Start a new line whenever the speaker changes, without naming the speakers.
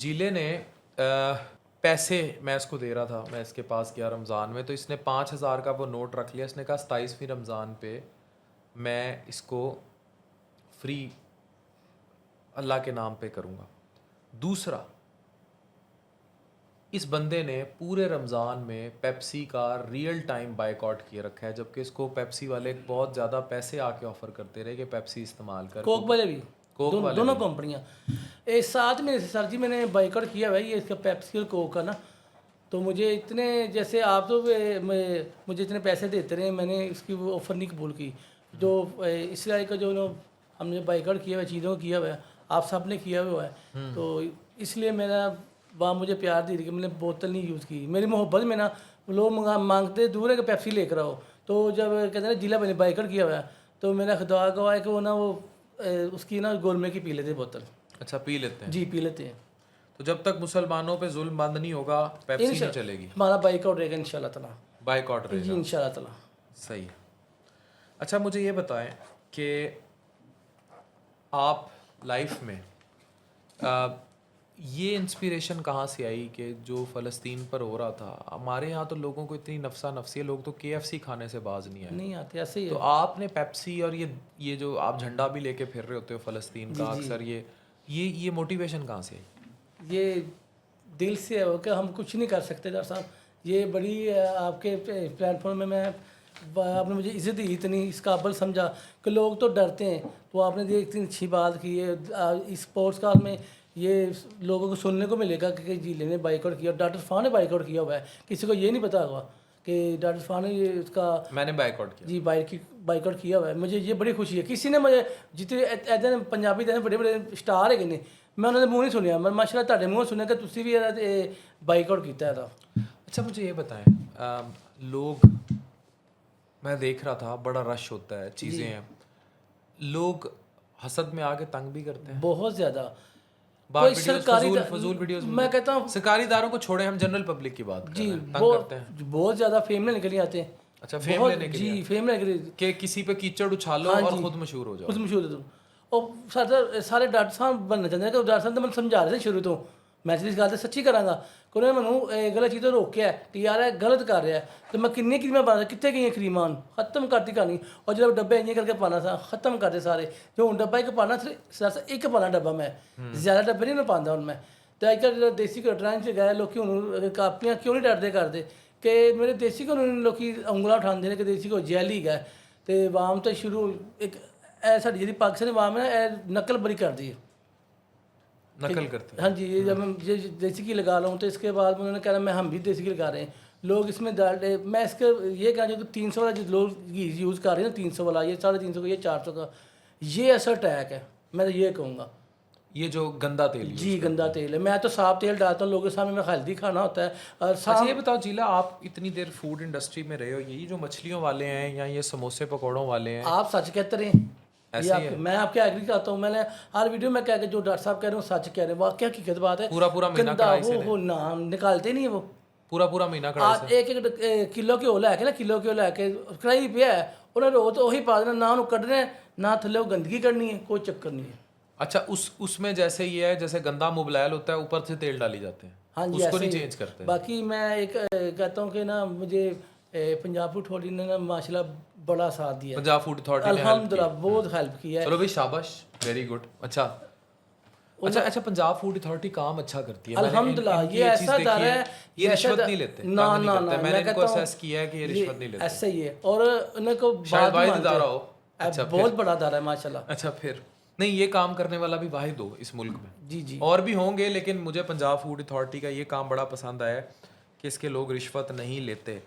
जीले ने पैसे मैं इसको दे रहा था, मैं इसके पास गया रमज़ान में, तो इसने 5,000 का वो नोट रख लिया। इसने कहा 27वीं रमज़ान पे मैं इसको फ्री अल्लाह के नाम पे करूँगा। दूसरा, इस बंदे ने पूरे रमज़ान में पेप्सी का रियल टाइम बायकॉट किए रखा है, जबकि इसको पेप्सी वाले बहुत ज़्यादा पैसे आके ऑफ़र करते रहे कि पेप्सी इस्तेमाल कर।
कोक वाले भी,
कोक वाले
दोनों
भी।
कंपनियां एक साथ में। सर जी मैंने बाइकआउट किया भाई ये इसका पेप्सी और कोक का ना, तो मुझे इतने जैसे आप तो मुझे इतने पैसे देते रहे, मैंने इसकी वो ऑफ़र नहीं कबूल की। जो इसराइल का जो हमने बाइकआउट किया हुआ है, चीज़ों को किया हुआ है, आप सब ने किया हुआ है, तो इसलिए मेरा वहाँ मुझे प्यार दी कि मैंने बोतल नहीं यूज़ की। मेरी मोहब्बत में ना लोग मांगते दूर है कि पेप्सी लेकर आओ, तो जब कहते हैं ना जिला मैंने बाइकआउट किया हुआ है, तो मेरा खुदा गवाह है कि वो ना वो उसकी ना गोलमे की पी लेते बोतल।
अच्छा, पी लेते हैं।
जी पी लेते हैं।
तो जब तक मुसलमानों पे जुल्म बंद नहीं होगा, पेप्सी नहीं चलेगी,
हमारा बाइकआउट रहेगा इंशाल्लाह ताला।
बायकॉट
जी
रहेगा।
इंशाल्लाह ताला।
सही है। अच्छा, मुझे ये बताएं कि आप लाइफ में ये इंस्पिरेशन कहाँ से आई कि जो फ़लस्तीन पर हो रहा था, हमारे यहाँ तो लोगों को इतनी नफसा नफसी है, लोग तो KFC खाने से बाज नहीं आए,
नहीं आते ऐसे ही
तो
है।
आपने पेप्सी और ये जो आप झंडा भी लेके फिर रहे होते हो फ़लस्तीन का अक्सर, ये मोटिवेशन कहाँ से आई?
ये दिल से है कि हम कुछ नहीं कर सकते डॉक्टर साहब। ये बड़ी आपके प्लेटफॉर्म में मैं आपने मुझे इज़्ज़त दी, इतनी इस काबिल समझा कि लोग तो डरते हैं, तो आपने ये इतनी अच्छी बात की है। इस स्पोर्ट्स काल में ये लोगों को सुनने को मिलेगा कि जिले ने बाइकआउट किया, डॉक्टर फान ने बाइकआउट किया हुआ है। किसी को ये नहीं पता होगा कि डॉक्टर फान ने ये उसका
मैंने बायकॉट किया।
जी बाइकआउट किया हुआ है। मुझे ये बड़ी खुशी है। किसी ने मुझे जितने ऐसे पंजाबी ਦੇ बड़े बड़े स्टार है ने, मैं उन्होंने मुँह नहीं सुनिया, मैं माशाल्लाह ਤੁਹਾਡੇ ਮੂੰਹੋਂ सुनिया कि तुसी भी बाइकआउट किया है।
अच्छा, मुझे ये बताएं, लोग, मैं देख रहा था बड़ा रश होता है, चीज़ें हैं, लोग हसद में आके तंग भी करते हैं
बहुत ज़्यादा।
कोई सरकारी फजूल वीडियोस।
मैं कहता हूँ
सरकारी इदारों को छोड़े, हम जनरल पब्लिक की बात कर
जी
रहे हैं, तंग करते हैं।
बहुत ज़्यादा फेम लेने के लिए आते हैं।
अच्छा, फेम लेने के लिए?
जी फेम लेने के लिए
कि किसी पे कीचड़ उछालो और खुद मशहूर हो जाओ।
खुद मशहूर हो जाओ। और सारे डॉक्टर साहब बनना चाहते हैं कि डॉक्टर साहब तो मैं समझा रहे थे शुरू तो, मैं जिस गल सच्ची करांगा कि उन्होंने मैं गलत चीज़ तो रोकया है कि यार है गलत कर रहा है, तो मैं किन्नी क्रीमां पाना, कितने गई क्रीमान खत्म करती कहानी। और जब डब्बे इं करके पाना था खत्म करते सारे, जो हूँ डब्बा एक पाना सिर्फ एक पाना डब्बा, मैं ज़्यादा डब्बे नहीं पाता हूँ मैं। तो अजकल जो देसी डॉक्टरां च गए लोग हूँ कापियाँ क्यों नहीं डरते करते कि मेरे देसी को लोग उंगलां उठाते हैं कि देसी को जैली गए, तो वाम तो शुरू एक साड़ी जी पाकिस्तानी वाम है ना नकल बड़ी करती है,
नकल करते हैं।
हाँ जी। ये जब मैं ये देसी घी लगा रहा हूँ तो इसके बाद उन्होंने कहा मैं हम भी देसी घी लगा रहे हैं। लोग इसमें डालते, मैं इसके ये कहा जो 300 वाला जो लोग घी यूज़ कर रहे हैं ना, 300 वाला, ये 350 का, ये 400 का, ये ऐसा टैग है। मैं तो ये कहूँगा
ये जो गंदा तेल
जी गंदा तेल है। मैं तो साफ तेल डालता हूँ, लोगों के सामने में हेल्दी खाना होता है। और
अच्छा, ये बताओ जिला, आप इतनी देर फूड इंडस्ट्री में रहे हो, यही जो मछलियों वाले हैं या ये समोसे पकौड़ों वाले हैं,
आप सच कहते रहे
ऐसे ही है?
मैं आपके एग्री करता हूँ। मैंने हर वीडियो में कह के जो डॉक्टर साहब कह रहे हो सच कह रहे हैं, वाकई हकीकत बात है।
पूरा महीना कढ़ाई से
वो नाम निकालते नहीं है वो,
पूरा महीना कढ़ाई
आज एक किलो घ्यो लैके ना, किलो घ्यो लैके कढ़ाई पिया है उन्हें, रोज तो वही पा देना, ना उन्होंने कढ़ने ना थल्ले गंदगी करनी है, कोई चक्कर नहीं है।
अच्छा, उसमें जैसे ये है, जैसे गंदा मुबलैल होता है, ऊपर से तेल डाली जाते हैं,
हाँ जी,
उसको नहीं चेंज करते।
बाकी मैं एक कहता हूँ कि ना मुझे पंजाब फूड अथॉरिटी ने ना माशाल्लाह बड़ा साथ दिया,
पंजाब फूड अथॉरिटी ने
अल्हम्दुलिल्लाह बहुत हेल्प किया है।
चलो भाई, शाबाश, वेरी गुड। अच्छा, पंजाब फूड अथॉरिटी काम अच्छा करती है
अल्हम्दुलिल्लाह। ये ऐसा दायरा है,
ये रिश्वत नहीं लेते
ना ना ना,
मैंने इनको असेस किया है कि ये रिश्वत नहीं लेते,
ऐसा ही है। और उनको
शायद वाहिद इदारा हो। अच्छा,
बहुत बड़ा दायरा है माशाल्लाह।
अच्छा, फिर नहीं, ये काम करने वाला भी वाहिद हो इस मुल्क में।
जी
और भी होंगे, लेकिन मुझे पंजाब फूड अथॉरिटी का ये काम बड़ा पसंद आया कि इसके लोग रिश्वत नहीं लेते।